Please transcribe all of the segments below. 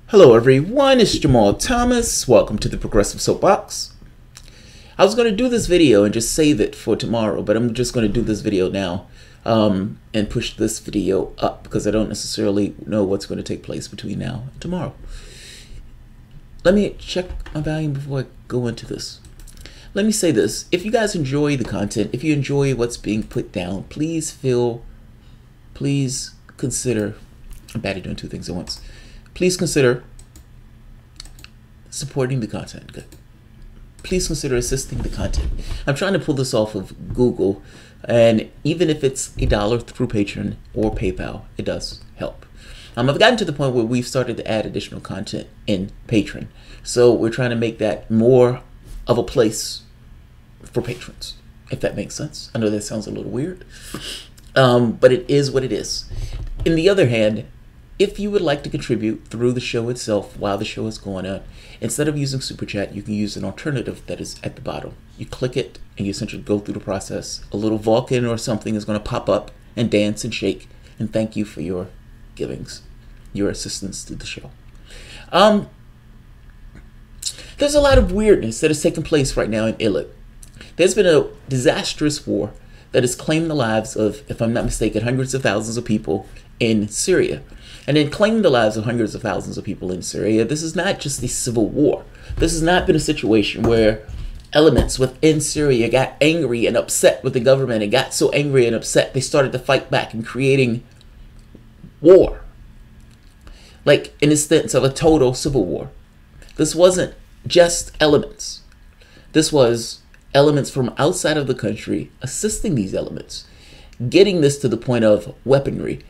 Hello everyone, it's Jamarl Thomas. Welcome to the Progressive Soapbox. I was going to do this video and just save it for tomorrow, but I'm just going to do this video now and push this video up because I don't necessarily know what's going to take place between now and tomorrow. Let me check my volume before I go into this. Let me say this. If you guys enjoy the content, if you enjoy what's being put down, please consider, I'm bad at doing two things at once. Please consider supporting the content. Good. Please consider assisting the content. I'm trying to pull this off of Google, and even if it's $1 through Patreon or PayPal, it does help. I've gotten to the point where we've started to add additional content in Patreon, so we're trying to make that more of a place for patrons, if that makes sense. I know that sounds a little weird, but it is what it is. On the other hand, if you would like to contribute through the show itself while the show is going on, instead of using Super Chat, you can use an alternative that is at the bottom. You click it and you essentially go through the process. A little Vulcan or something is going to pop up and dance and shake and thank you for your givings, your assistance to the show. There's a lot of weirdness that is taking place right now in Ilib. There's been a disastrous war that has claimed the lives of, if I'm not mistaken, hundreds of thousands of people in Syria. And in claiming the lives of hundreds of thousands of people in Syria, this is not just a civil war. This has not been a situation where elements within Syria got angry and upset with the government and got so angry and upset they started to fight back and creating war. Like in the sense of a total civil war. This wasn't just elements. This was elements from outside of the country assisting these elements, getting this to the point of weaponry.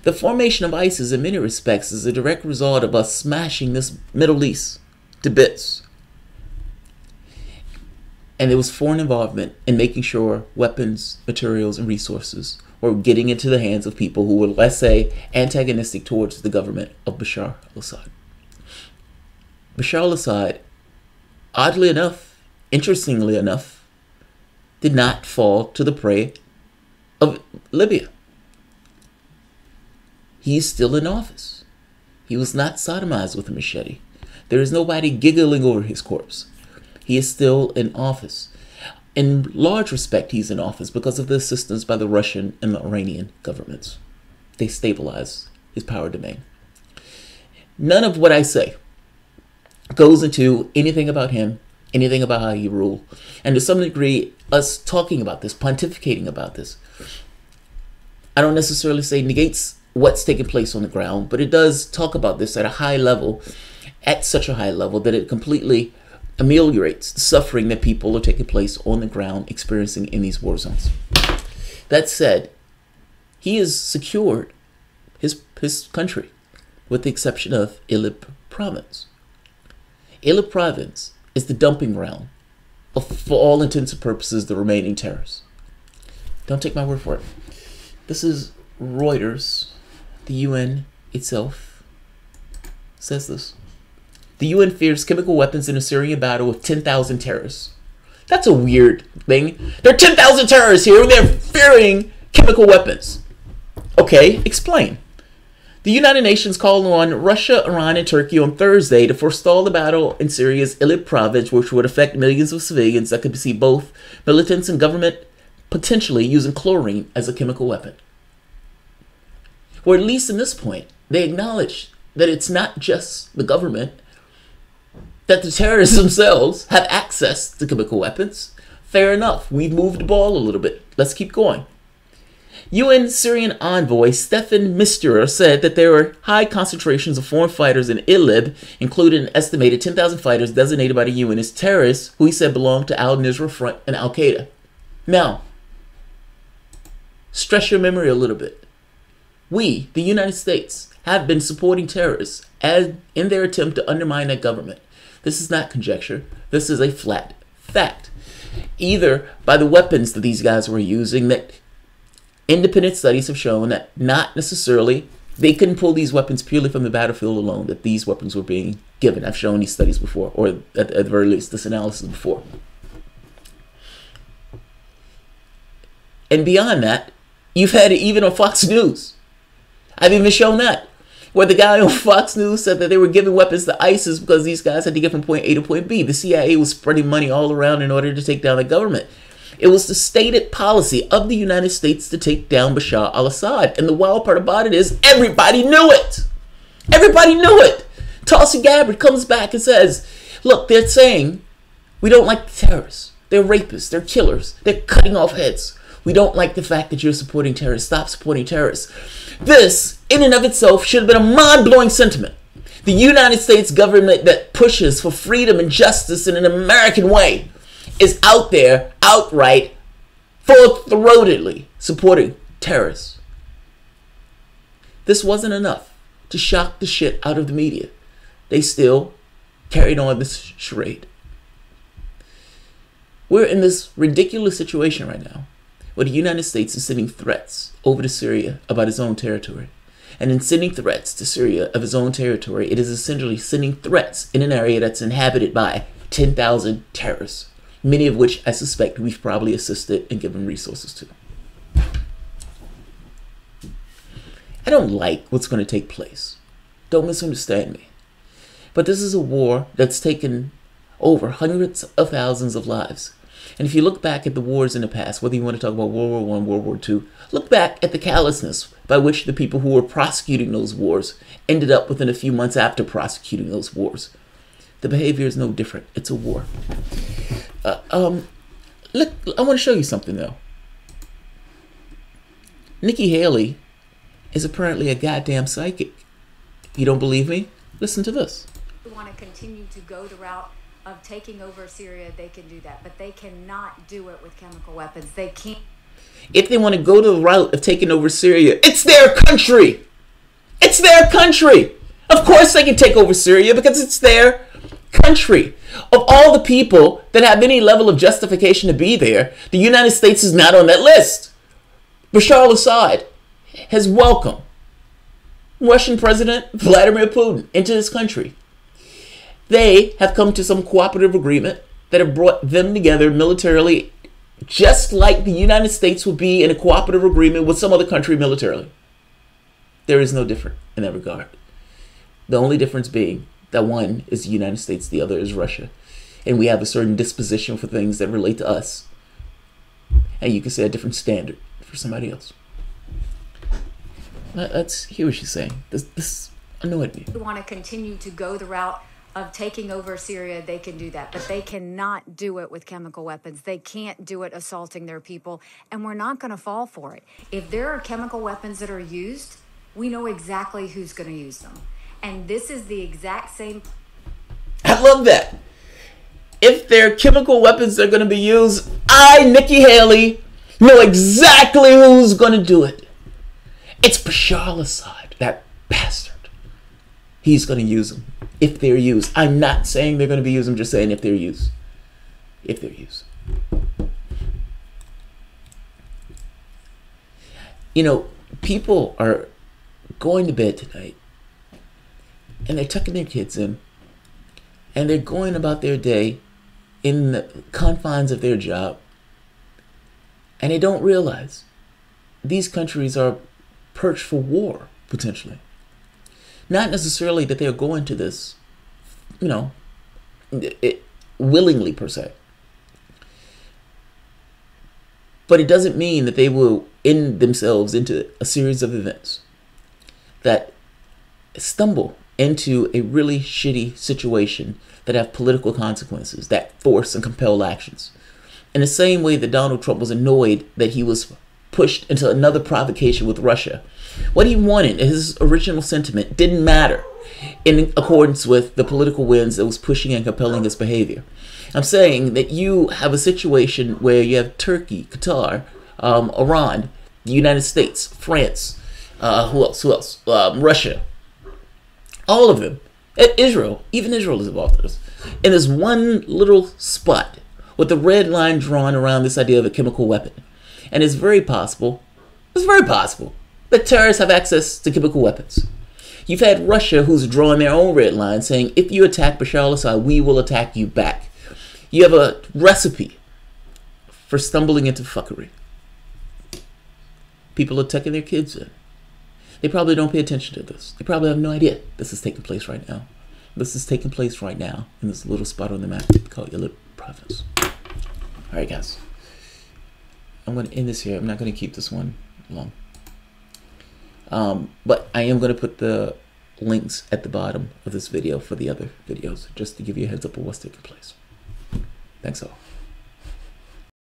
The formation of ISIS in many respects is a direct result of us smashing this Middle East to bits. And there was foreign involvement in making sure weapons, materials, and resources were getting into the hands of people who were, let's say, antagonistic towards the government of Bashar al-Assad. Bashar al-Assad, oddly enough, interestingly enough, did not fall to the prey of Libya. He's still in office. He was not sodomized with a machete. There is nobody giggling over his corpse. He is still in office. In large respect, he's in office because of the assistance by the Russian and the Iranian governments. They stabilize his power domain. None of what I say goes into anything about him, anything about how he ruled. And to some degree, us talking about this, pontificating about this, I don't necessarily say negates what's taking place on the ground, but it does talk about this at a high level, at such a high level that it completely ameliorates the suffering that people are taking place on the ground, experiencing in these war zones. That said, he has secured his country, with the exception of Ilib province. Ilib province is the dumping ground of, for all intents and purposes, the remaining terrorists. Don't take my word for it. This is Reuters. The UN itself says this. The UN fears chemical weapons in a Syrian battle with 10,000 terrorists. That's a weird thing. There are 10,000 terrorists here and they're fearing chemical weapons. Okay, explain. The United Nations called on Russia, Iran, and Turkey on Thursday to forestall the battle in Syria's Ilib province, which would affect millions of civilians that could see both militants and government potentially using chlorine as a chemical weapon. Or at least in this point, they acknowledge that it's not just the government, that the terrorists themselves have access to chemical weapons. Fair enough. We've moved the ball a little bit. Let's keep going. UN Syrian envoy Stefan Mistura said that there were high concentrations of foreign fighters in Ilib, including an estimated 10,000 fighters designated by the UN as terrorists, who he said belonged to Al-Nusra Front and Al-Qaeda. Now, stretch your memory a little bit. We, the United States, have been supporting terrorists in their attempt to undermine that government. This is not conjecture. This is a flat fact. Either by the weapons that these guys were using, that independent studies have shown that not necessarily they couldn't pull these weapons purely from the battlefield alone, that these weapons were being given. I've shown these studies before, or at the very least, this analysis before. And beyond that, you've had it even on Fox News. I've even shown that. where the guy on Fox News said that they were giving weapons to ISIS because these guys had to get from point A to point B. The CIA was spreading money all around in order to take down the government. It was the stated policy of the United States to take down Bashar al-Assad. And the wild part about it is everybody knew it. Everybody knew it. Tulsi Gabbard comes back and says, look, they're saying we don't like the terrorists. They're rapists. They're killers. They're cutting off heads. We don't like the fact that you're supporting terrorists. Stop supporting terrorists. This, in and of itself, should have been a mind-blowing sentiment. The United States government that pushes for freedom and justice in an American way is out there, outright, full-throatedly supporting terrorists. This wasn't enough to shock the shit out of the media. They still carried on this charade. We're in this ridiculous situation right now where the United States is sending threats over to Syria about its own territory. And in sending threats to Syria of its own territory, it is essentially sending threats in an area that's inhabited by 10,000 terrorists, many of which I suspect we've probably assisted and given resources to. I don't like what's going to take place. Don't misunderstand me. But this is a war that's taken over hundreds of thousands of lives. And if you look back at the wars in the past, whether you want to talk about World War I, World War II, look back at the callousness by which the people who were prosecuting those wars ended up within a few months after prosecuting those wars. The behavior is no different. It's a war. Look, I want to show you something, though. Nikki Haley is apparently a goddamn psychic. You don't believe me? Listen to this. We want to continue to go the route of taking over Syria. They can do that, but they cannot do it with chemical weapons. They can't. If they want to go the route of taking over Syria, it's their country. It's their country. Of course they can take over Syria because it's their country. Of all the people that have any level of justification to be there, the United States is not on that list. Bashar al-Assad has welcomed Russian President Vladimir Putin into his country. They have come to some cooperative agreement that have brought them together militarily, just like the United States would be in a cooperative agreement with some other country militarily. There is no difference in that regard. The only difference being that one is the United States, the other is Russia. And we have a certain disposition for things that relate to us. And you can say a different standard for somebody else. Let's hear what she's saying. This annoyed me. We want to continue to go the route of taking over Syria. They can do that, but they cannot do it with chemical weapons. They can't do it assaulting their people, and we're not going to fall for it. If there are chemical weapons that are used, we know exactly who's going to use them. And this is the exact same. I love that. If there are chemical weapons that are going to be used, I, Nikki Haley, know exactly who's going to do it. It's Bashar al-Assad, that bastard. He's going to use them if they're used. I'm not saying they're going to be used. I'm just saying if they're used. If they're used. You know, people are going to bed tonight and they're tucking their kids in and they're going about their day in the confines of their job, and they don't realize these countries are perched for war, potentially. Not necessarily that they're going to this, you know, willingly per se. But it doesn't mean that they will end themselves into a series of events that stumble into a really shitty situation that have political consequences, that force and compel actions. In the same way that Donald Trump was annoyed that he was pushed into another provocation with Russia. What he wanted, his original sentiment, didn't matter in accordance with the political winds that was pushing and compelling his behavior. I'm saying that you have a situation where you have Turkey, Qatar, Iran, the United States, France, who else? Russia. All of them. Israel. Even Israel is involved in this. In this one little spot with the red line drawn around this idea of a chemical weapon. And it's very possible that terrorists have access to chemical weapons. You've had Russia, who's drawing their own red line, saying, if you attack Bashar al-Assad, we will attack you back. You have a recipe for stumbling into fuckery. People are tucking their kids in. They probably don't pay attention to this. They probably have no idea this is taking place right now. This is taking place right now in this little spot on the map called Ilib province. Alright guys, I'm going to end this here. I'm not going to keep this one long. But I am going to put the links at the bottom of this video for the other videos, just to give you a heads up of what's taking place. Thanks all.